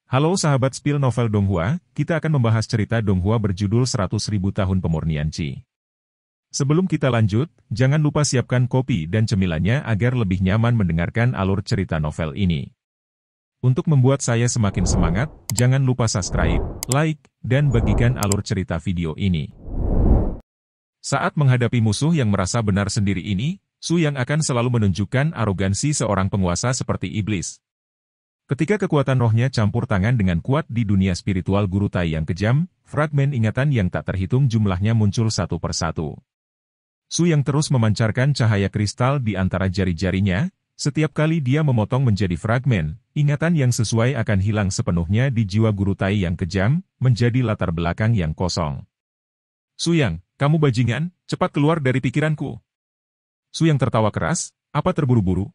Halo sahabat spill novel Donghua, kita akan membahas cerita Donghua berjudul 100.000 tahun pemurnian Qi. Sebelum kita lanjut, jangan lupa siapkan kopi dan cemilannya agar lebih nyaman mendengarkan alur cerita novel ini. Untuk membuat saya semakin semangat, jangan lupa subscribe, like, dan bagikan alur cerita video ini. Saat menghadapi musuh yang merasa benar sendiri ini, Su Yang akan selalu menunjukkan arogansi seorang penguasa seperti iblis. Ketika kekuatan rohnya campur tangan dengan kuat di dunia spiritual guru Tai yang kejam, fragmen ingatan yang tak terhitung jumlahnya muncul satu persatu. Su Yang terus memancarkan cahaya kristal di antara jari-jarinya, setiap kali dia memotong menjadi fragmen, ingatan yang sesuai akan hilang sepenuhnya di jiwa guru Tai yang kejam, menjadi latar belakang yang kosong. Su Yang, kamu bajingan, cepat keluar dari pikiranku. Su Yang tertawa keras, apa terburu-buru?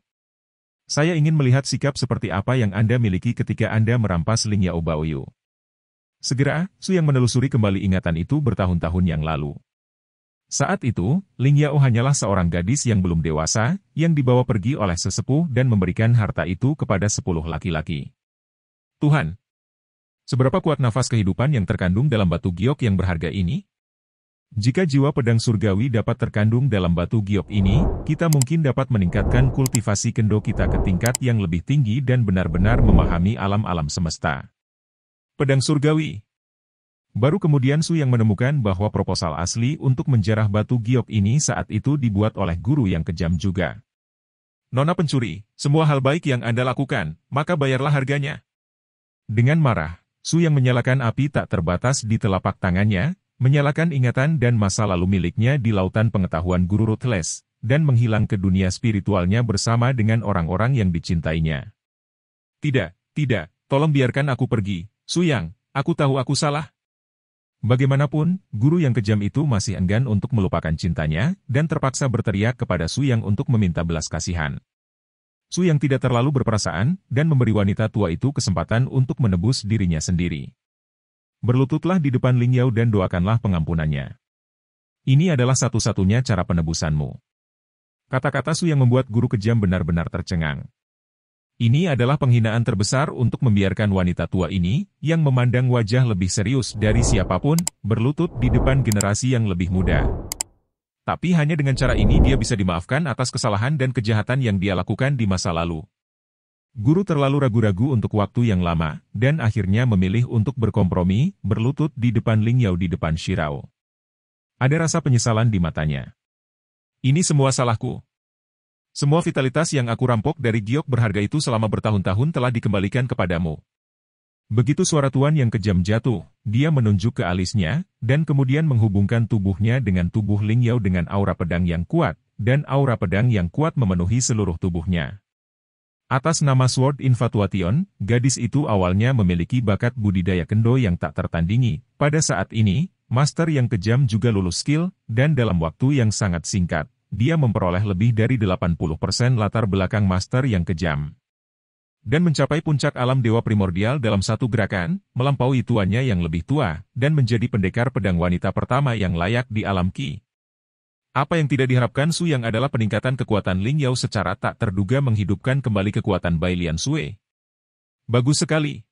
Saya ingin melihat sikap seperti apa yang Anda miliki ketika Anda merampas Ling Yao Baoyu. Segera, Su Yang menelusuri kembali ingatan itu bertahun-tahun yang lalu. Saat itu, Ling Yao hanyalah seorang gadis yang belum dewasa, yang dibawa pergi oleh sesepuh dan memberikan harta itu kepada 10 laki-laki. Tuhan! Seberapa kuat nafas kehidupan yang terkandung dalam batu giok yang berharga ini? Jika jiwa pedang surgawi dapat terkandung dalam batu giok ini, kita mungkin dapat meningkatkan kultivasi kendo kita ke tingkat yang lebih tinggi dan benar-benar memahami alam-alam semesta. Pedang surgawi. Baru kemudian Su Yang menemukan bahwa proposal asli untuk menjarah batu giok ini saat itu dibuat oleh guru yang kejam juga. Nona pencuri, semua hal baik yang Anda lakukan, maka bayarlah harganya. Dengan marah, Su Yang menyalakan api tak terbatas di telapak tangannya, menyalakan ingatan dan masa lalu miliknya di lautan pengetahuan guru Ruthless, dan menghilang ke dunia spiritualnya bersama dengan orang-orang yang dicintainya. Tidak, tolong biarkan aku pergi, Su Yang, aku tahu aku salah. Bagaimanapun, guru yang kejam itu masih enggan untuk melupakan cintanya, dan terpaksa berteriak kepada Su Yang untuk meminta belas kasihan. Su Yang tidak terlalu berperasaan, dan memberi wanita tua itu kesempatan untuk menebus dirinya sendiri. Berlututlah di depan Ling Yao dan doakanlah pengampunannya. Ini adalah satu-satunya cara penebusanmu. Kata-kata Su Yang membuat guru kejam benar-benar tercengang. Ini adalah penghinaan terbesar untuk membiarkan wanita tua ini, yang memandang wajah lebih serius dari siapapun, berlutut di depan generasi yang lebih muda. Tapi hanya dengan cara ini dia bisa dimaafkan atas kesalahan dan kejahatan yang dia lakukan di masa lalu. Guru terlalu ragu-ragu untuk waktu yang lama, dan akhirnya memilih untuk berkompromi, berlutut di depan Ling Yao di depan Shirao. Ada rasa penyesalan di matanya. Ini semua salahku. Semua vitalitas yang aku rampok dari giok berharga itu selama bertahun-tahun telah dikembalikan kepadamu. Begitu suara tuan yang kejam jatuh, dia menunjuk ke alisnya, dan kemudian menghubungkan tubuhnya dengan tubuh Ling Yao dengan aura pedang yang kuat, dan aura pedang yang kuat memenuhi seluruh tubuhnya. Atas nama Sword Infatuation, gadis itu awalnya memiliki bakat budidaya kendo yang tak tertandingi. Pada saat ini, Master yang kejam juga lulus skill, dan dalam waktu yang sangat singkat, dia memperoleh lebih dari 80% latar belakang Master yang kejam. Dan mencapai puncak alam dewa primordial dalam satu gerakan, melampaui tuannya yang lebih tua, dan menjadi pendekar pedang wanita pertama yang layak di alam Qi. Apa yang tidak diharapkan Su Yang adalah peningkatan kekuatan Ling Yao secara tak terduga menghidupkan kembali kekuatan Bai Lian Sui. Bagus sekali.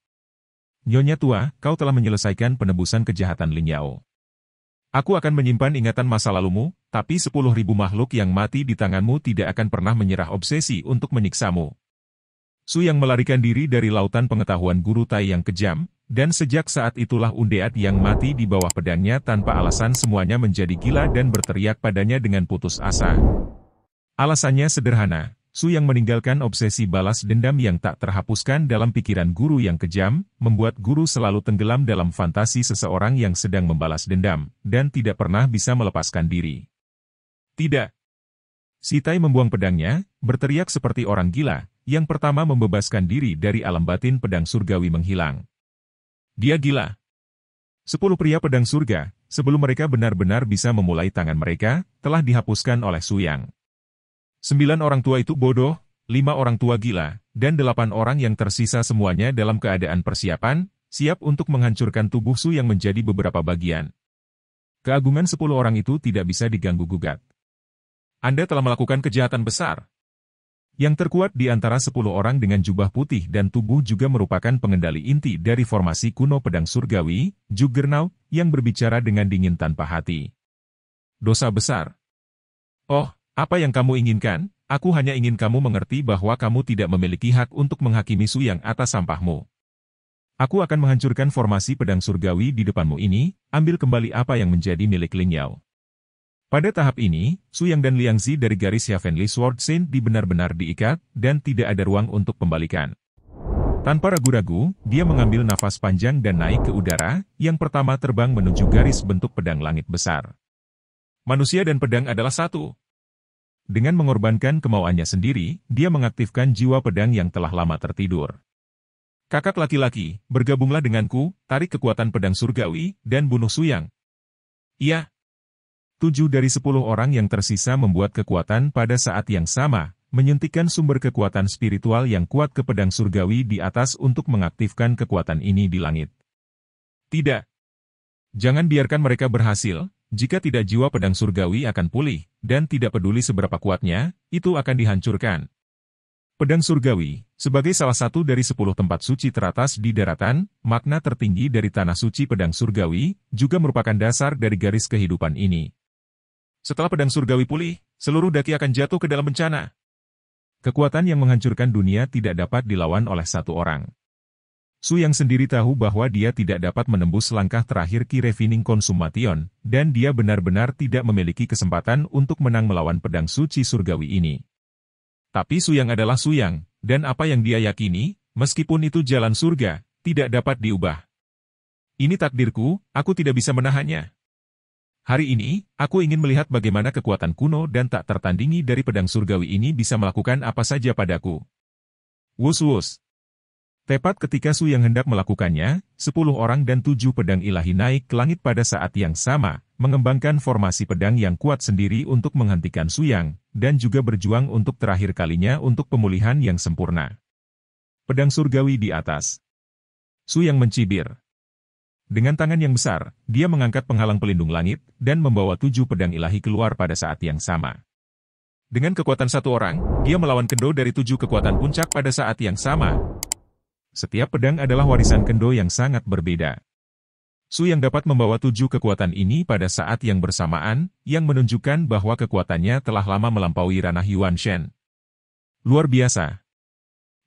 Nyonya tua, kau telah menyelesaikan penebusan kejahatan Ling Yao. Aku akan menyimpan ingatan masa lalumu, tapi 10.000 makhluk yang mati di tanganmu tidak akan pernah menyerah obsesi untuk menyiksamu. Su Yang melarikan diri dari lautan pengetahuan guru Tai yang kejam, dan sejak saat itulah Undead yang mati di bawah pedangnya tanpa alasan semuanya menjadi gila dan berteriak padanya dengan putus asa. Alasannya sederhana, Su Yang meninggalkan obsesi balas dendam yang tak terhapuskan dalam pikiran guru yang kejam, membuat guru selalu tenggelam dalam fantasi seseorang yang sedang membalas dendam, dan tidak pernah bisa melepaskan diri. Tidak. Si Tai membuang pedangnya, berteriak seperti orang gila, yang pertama membebaskan diri dari alam batin pedang surgawi menghilang. Dia gila. 10 pria pedang surga, sebelum mereka benar-benar bisa memulai tangan mereka, telah dihapuskan oleh Su Yang. 9 orang tua itu bodoh, 5 orang tua gila, dan 8 orang yang tersisa semuanya dalam keadaan persiapan, siap untuk menghancurkan tubuh Su Yang menjadi beberapa bagian. Keagungan 10 orang itu tidak bisa diganggu-gugat. Anda telah melakukan kejahatan besar. Yang terkuat di antara 10 orang dengan jubah putih dan tubuh juga merupakan pengendali inti dari formasi kuno pedang surgawi, Juggernaut, yang berbicara dengan dingin tanpa hati. Dosa besar. Oh, apa yang kamu inginkan? Aku hanya ingin kamu mengerti bahwa kamu tidak memiliki hak untuk menghakimi Suyang atas sampahmu. Aku akan menghancurkan formasi pedang surgawi di depanmu ini, ambil kembali apa yang menjadi milik Ling Yao. Pada tahap ini, Suyang dan Liangzi dari garis Heavenly Sword Saint benar-benar diikat, dan tidak ada ruang untuk pembalikan. Tanpa ragu-ragu, dia mengambil nafas panjang dan naik ke udara, yang pertama terbang menuju garis bentuk pedang langit besar. Manusia dan pedang adalah satu. Dengan mengorbankan kemauannya sendiri, dia mengaktifkan jiwa pedang yang telah lama tertidur. Kakak laki-laki, bergabunglah denganku, tarik kekuatan pedang surgawi, dan bunuh Suyang. Iya. 7 dari 10 orang yang tersisa membuat kekuatan pada saat yang sama, menyuntikkan sumber kekuatan spiritual yang kuat ke pedang surgawi di atas untuk mengaktifkan kekuatan ini di langit. Tidak. Jangan biarkan mereka berhasil, jika tidak jiwa pedang surgawi akan pulih, dan tidak peduli seberapa kuatnya, itu akan dihancurkan. Pedang surgawi, sebagai salah satu dari 10 tempat suci teratas di daratan, makna tertinggi dari tanah suci pedang surgawi, juga merupakan dasar dari garis kehidupan ini. Setelah pedang surgawi pulih, seluruh daki akan jatuh ke dalam bencana. Kekuatan yang menghancurkan dunia tidak dapat dilawan oleh satu orang. Suyang sendiri tahu bahwa dia tidak dapat menembus langkah terakhir Ki Refining Consumation, dan dia benar-benar tidak memiliki kesempatan untuk menang melawan pedang suci surgawi ini. Tapi Suyang adalah Suyang, dan apa yang dia yakini, meskipun itu jalan surga, tidak dapat diubah. Ini takdirku, aku tidak bisa menahannya. Hari ini, aku ingin melihat bagaimana kekuatan kuno dan tak tertandingi dari pedang surgawi ini bisa melakukan apa saja padaku. Wus-wus. Tepat ketika Suyang hendak melakukannya, 10 orang dan 7 pedang ilahi naik ke langit pada saat yang sama, mengembangkan formasi pedang yang kuat sendiri untuk menghentikan Suyang, dan juga berjuang untuk terakhir kalinya untuk pemulihan yang sempurna. Pedang surgawi di atas. Suyang mencibir. Dengan tangan yang besar, dia mengangkat penghalang pelindung langit, dan membawa 7 pedang ilahi keluar pada saat yang sama. Dengan kekuatan satu orang, dia melawan Kendo dari 7 kekuatan puncak pada saat yang sama. Setiap pedang adalah warisan Kendo yang sangat berbeda. Suyang dapat membawa 7 kekuatan ini pada saat yang bersamaan, yang menunjukkan bahwa kekuatannya telah lama melampaui ranah Yuan Shen. Luar biasa.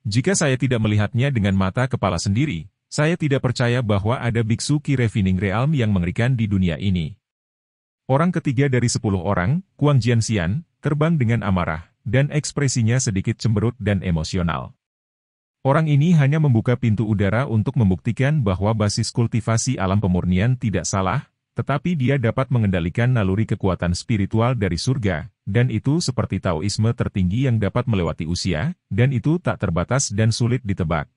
Jika saya tidak melihatnya dengan mata kepala sendiri, saya tidak percaya bahwa ada biksu Ki Refining Realm yang mengerikan di dunia ini. Orang ketiga dari 10 orang, Kuang Jianxian, terbang dengan amarah, dan ekspresinya sedikit cemberut dan emosional. Orang ini hanya membuka pintu udara untuk membuktikan bahwa basis kultivasi alam pemurnian tidak salah, tetapi dia dapat mengendalikan naluri kekuatan spiritual dari surga, dan itu seperti Taoisme tertinggi yang dapat melewati usia, dan itu tak terbatas dan sulit ditebak.